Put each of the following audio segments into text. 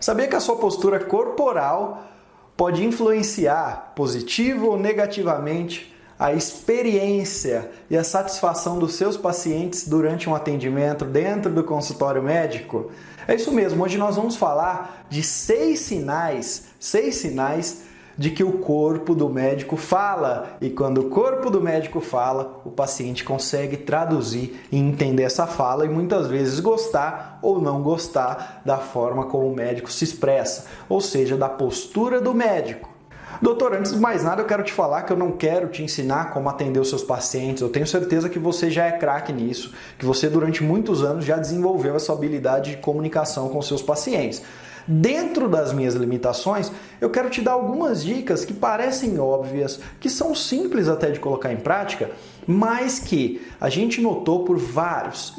Sabia que a sua postura corporal pode influenciar, positivo ou negativamente, a experiência e a satisfação dos seus pacientes durante um atendimento dentro do consultório médico? É isso mesmo, hoje nós vamos falar de 6 sinais de que o corpo do médico fala. E quando o corpo do médico fala, o paciente consegue traduzir e entender essa fala e muitas vezes gostar ou não gostar da forma como o médico se expressa, ou seja, da postura do médico. Doutor, antes de mais nada eu quero te falar que eu não quero te ensinar como atender os seus pacientes. Eu tenho certeza que você já é craque nisso, que você durante muitos anos já desenvolveu essa habilidade de comunicação com os seus pacientes. Dentro das minhas limitações, eu quero te dar algumas dicas que parecem óbvias, que são simples até de colocar em prática, mas que a gente notou por vários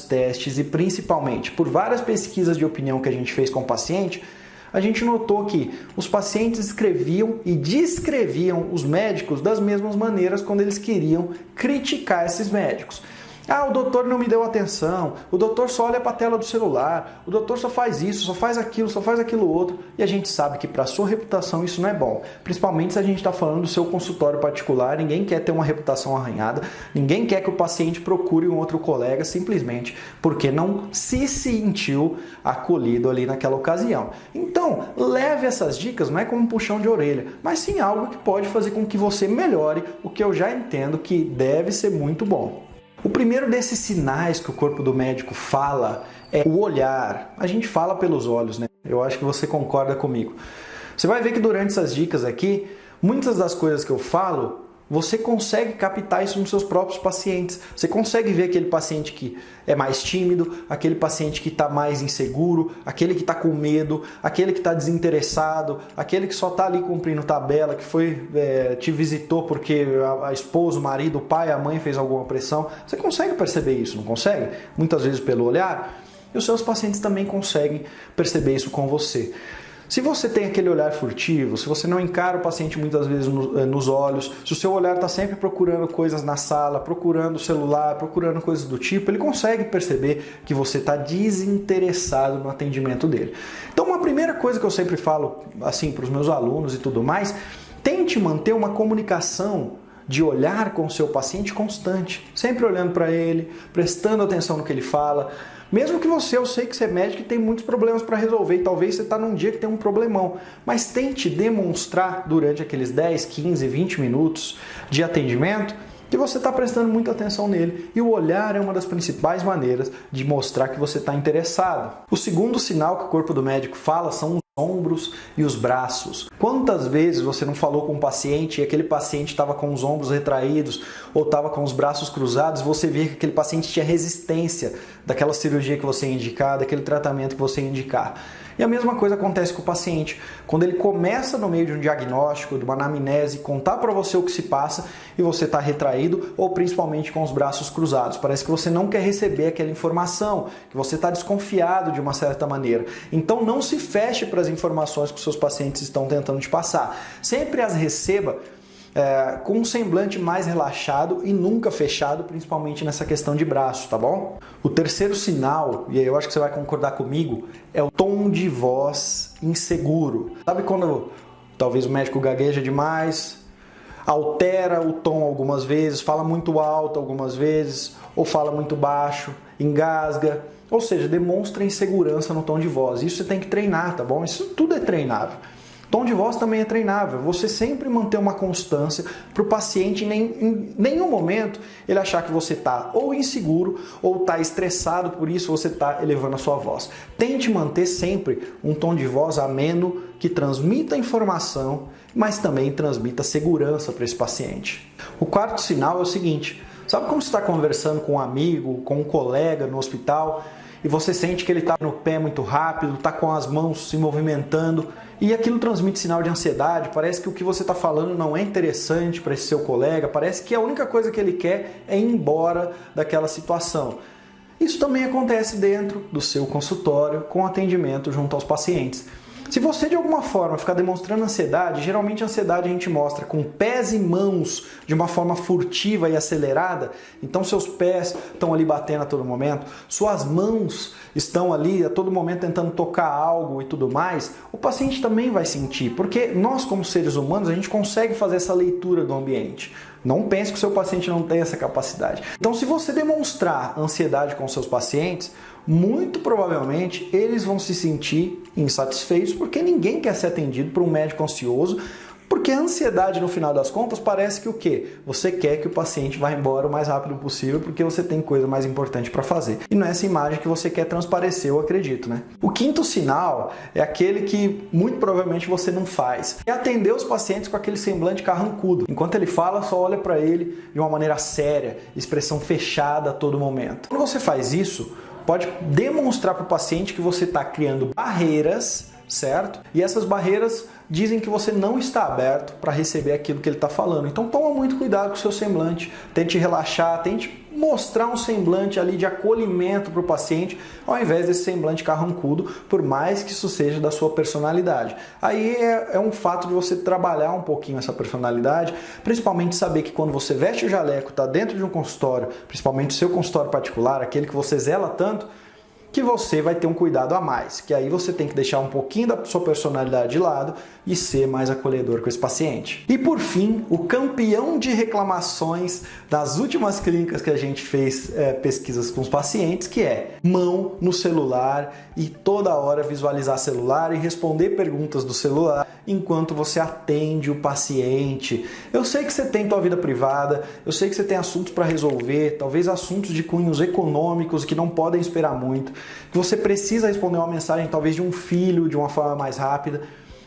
testes e principalmente por várias pesquisas de opinião que a gente fez com o paciente, a gente notou que os pacientes escreviam e descreviam os médicos das mesmas maneiras quando eles queriam criticar esses médicos. Ah, o doutor não me deu atenção, o doutor só olha para a tela do celular, o doutor só faz isso, só faz aquilo outro. E a gente sabe que para a sua reputação isso não é bom. Principalmente se a gente está falando do seu consultório particular, ninguém quer ter uma reputação arranhada, ninguém quer que o paciente procure um outro colega simplesmente porque não se sentiu acolhido ali naquela ocasião. Então, leve essas dicas não é como um puxão de orelha, mas sim algo que pode fazer com que você melhore o que eu já entendo que deve ser muito bom. O primeiro desses sinais que o corpo do médico fala é o olhar. A gente fala pelos olhos, né? Eu acho que você concorda comigo. Você vai ver que durante essas dicas aqui, muitas das coisas que eu falo, você consegue captar isso nos seus próprios pacientes. Você consegue ver aquele paciente que é mais tímido, aquele paciente que está mais inseguro, aquele que está com medo, aquele que está desinteressado, aquele que só está ali cumprindo tabela, que te visitou porque a esposa, o marido, o pai, a mãe fez alguma pressão. Você consegue perceber isso, não consegue? Muitas vezes pelo olhar. E os seus pacientes também conseguem perceber isso com você. Se você tem aquele olhar furtivo, se você não encara o paciente muitas vezes nos olhos, se o seu olhar está sempre procurando coisas na sala, procurando o celular, procurando coisas do tipo, ele consegue perceber que você está desinteressado no atendimento dele. Então, uma primeira coisa que eu sempre falo assim para os meus alunos e tudo mais, tente manter uma comunicação de olhar com o seu paciente constante, sempre olhando para ele, prestando atenção no que ele fala. Mesmo que eu sei que você é médico e tem muitos problemas para resolver, e talvez você está num dia que tem um problemão, mas tente demonstrar durante aqueles 10, 15, 20 minutos de atendimento que você está prestando muita atenção nele. E o olhar é uma das principais maneiras de mostrar que você está interessado. O segundo sinal que o corpo do médico fala são os ombros e os braços. Quantas vezes você não falou com um paciente e aquele paciente estava com os ombros retraídos ou estava com os braços cruzados, você via que aquele paciente tinha resistência daquela cirurgia que você ia indicar, daquele tratamento que você ia indicar. E a mesma coisa acontece com o paciente. Quando ele começa no meio de um diagnóstico, de uma anamnese, contar para você o que se passa e você está retraído ou principalmente com os braços cruzados. Parece que você não quer receber aquela informação, que você está desconfiado de uma certa maneira. Então não se feche para as informações que os seus pacientes estão tentando te passar. Sempre as receba com um semblante mais relaxado e nunca fechado, principalmente nessa questão de braço, tá bom? O terceiro sinal, e aí eu acho que você vai concordar comigo, é o tom de voz inseguro. Sabe quando talvez o médico gagueja demais, altera o tom algumas vezes, fala muito alto algumas vezes, ou fala muito baixo, engasga, ou seja, demonstra insegurança no tom de voz. Isso você tem que treinar, tá bom? Isso tudo é treinável. Tom de voz também é treinável. Você sempre manter uma constância para o paciente em nenhum momento ele achar que você está ou inseguro ou está estressado, por isso você está elevando a sua voz. Tente manter sempre um tom de voz ameno que transmita informação, mas também transmita segurança para esse paciente. O quarto sinal é o seguinte: sabe como você está conversando com um amigo, com um colega no hospital e você sente que ele está no pé muito rápido, está com as mãos se movimentando e aquilo transmite sinal de ansiedade, parece que o que você está falando não é interessante para esse seu colega, parece que a única coisa que ele quer é ir embora daquela situação. Isso também acontece dentro do seu consultório com atendimento junto aos pacientes. Se você de alguma forma ficar demonstrando ansiedade, geralmente a ansiedade a gente mostra com pés e mãos de uma forma furtiva e acelerada, então seus pés estão ali batendo a todo momento, suas mãos estão ali a todo momento tentando tocar algo e tudo mais, o paciente também vai sentir, porque nós como seres humanos a gente consegue fazer essa leitura do ambiente. Não pense que o seu paciente não tem essa capacidade. Então, se você demonstrar ansiedade com seus pacientes, muito provavelmente eles vão se sentir insatisfeitos, porque ninguém quer ser atendido por um médico ansioso, porque a ansiedade, no final das contas, parece que o quê? Você quer que o paciente vá embora o mais rápido possível porque você tem coisa mais importante para fazer. E não é essa imagem que você quer transparecer, eu acredito, né? O quinto sinal é aquele que muito provavelmente você não faz. É atender os pacientes com aquele semblante carrancudo. Enquanto ele fala, só olha para ele de uma maneira séria, expressão fechada a todo momento. Quando você faz isso, pode demonstrar para o paciente que você está criando barreiras, certo? E essas barreiras dizem que você não está aberto para receber aquilo que ele está falando. Então toma muito cuidado com o seu semblante, tente relaxar, tente mostrar um semblante ali de acolhimento para o paciente, ao invés desse semblante carrancudo, por mais que isso seja da sua personalidade. Aí é um fato de você trabalhar um pouquinho essa personalidade, principalmente saber que quando você veste o jaleco, está dentro de um consultório, principalmente o seu consultório particular, aquele que você zela tanto, que você vai ter um cuidado a mais, que aí você tem que deixar um pouquinho da sua personalidade de lado e ser mais acolhedor com esse paciente. E por fim, o campeão de reclamações das últimas clínicas que a gente fez pesquisas com os pacientes, que é mão no celular e toda hora visualizar celular e responder perguntas do celular enquanto você atende o paciente. Eu sei que você tem tua vida privada, eu sei que você tem assuntos para resolver, talvez assuntos de cunhos econômicos que não podem esperar muito, que você precisa responder uma mensagem talvez de um filho de uma forma mais rápida,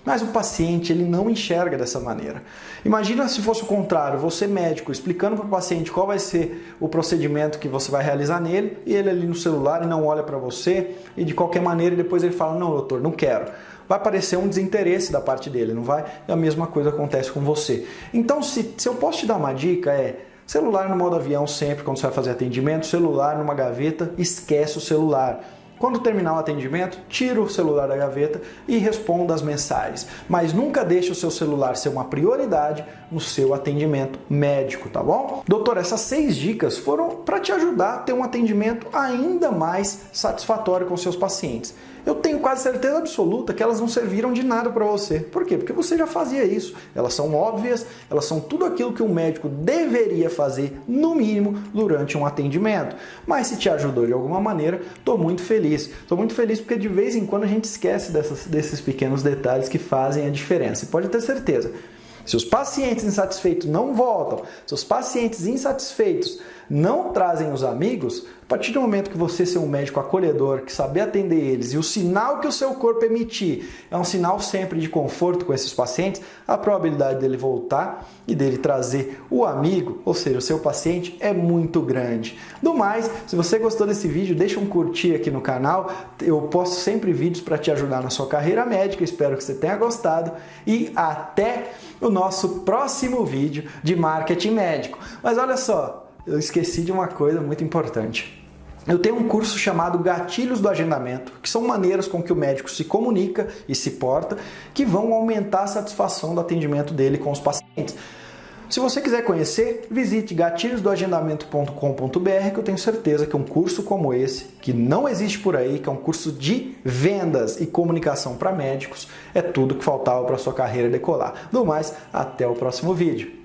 mas o paciente ele não enxerga dessa maneira. Imagina se fosse o contrário, você médico explicando para o paciente qual vai ser o procedimento que você vai realizar nele e ele ali no celular e não olha para você e de qualquer maneira depois ele fala, não doutor, não quero. Vai parecer um desinteresse da parte dele, não vai? E a mesma coisa acontece com você. Então, se eu posso te dar uma dica, celular no modo avião sempre, quando você vai fazer atendimento, celular numa gaveta, esquece o celular. Quando terminar o atendimento, tira o celular da gaveta e responda as mensagens. Mas nunca deixe o seu celular ser uma prioridade no seu atendimento médico, tá bom? Doutor, essas 6 dicas foram para te ajudar a ter um atendimento ainda mais satisfatório com seus pacientes. Eu tenho quase certeza absoluta que elas não serviram de nada para você. Por quê? Porque você já fazia isso. Elas são óbvias, elas são tudo aquilo que um médico deveria fazer, no mínimo, durante um atendimento. Mas se te ajudou de alguma maneira, estou muito feliz. Estou muito feliz porque de vez em quando a gente esquece desses pequenos detalhes que fazem a diferença. E pode ter certeza. Se os pacientes insatisfeitos não voltam, se os pacientes insatisfeitos não trazem os amigos, a partir do momento que você ser um médico acolhedor, que saber atender eles e o sinal que o seu corpo emitir é um sinal sempre de conforto com esses pacientes, a probabilidade dele voltar e dele trazer o amigo, ou seja, o seu paciente, é muito grande. Do mais, se você gostou desse vídeo, deixa um curtir aqui no canal. Eu posto sempre vídeos para te ajudar na sua carreira médica, espero que você tenha gostado e até o nosso próximo vídeo de marketing médico. Mas olha só, eu esqueci de uma coisa muito importante. Eu tenho um curso chamado Gatilhos do Agendamento, que são maneiras com que o médico se comunica e se porta, que vão aumentar a satisfação do atendimento dele com os pacientes. Se você quiser conhecer, visite gatilhosdoagendamento.com.br, que eu tenho certeza que um curso como esse, que não existe por aí, que é um curso de vendas e comunicação para médicos, é tudo que faltava para a sua carreira decolar. Do mais, até o próximo vídeo.